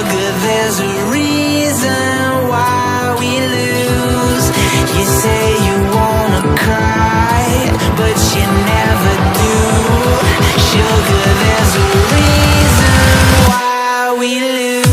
Sugar, there's a reason why we lose. You say you wanna cry, but you never do. Sugar, there's a reason why we lose.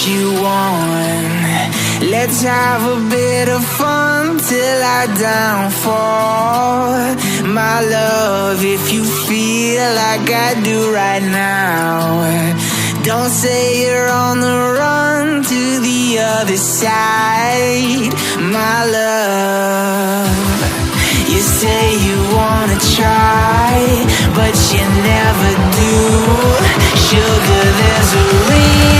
You want. Let's have a bit of fun till I downfall. My love, if you feel like I do right now, don't say you're on the run to the other side. My love, you say you wanna try, but you never do. Sugar, there's a reason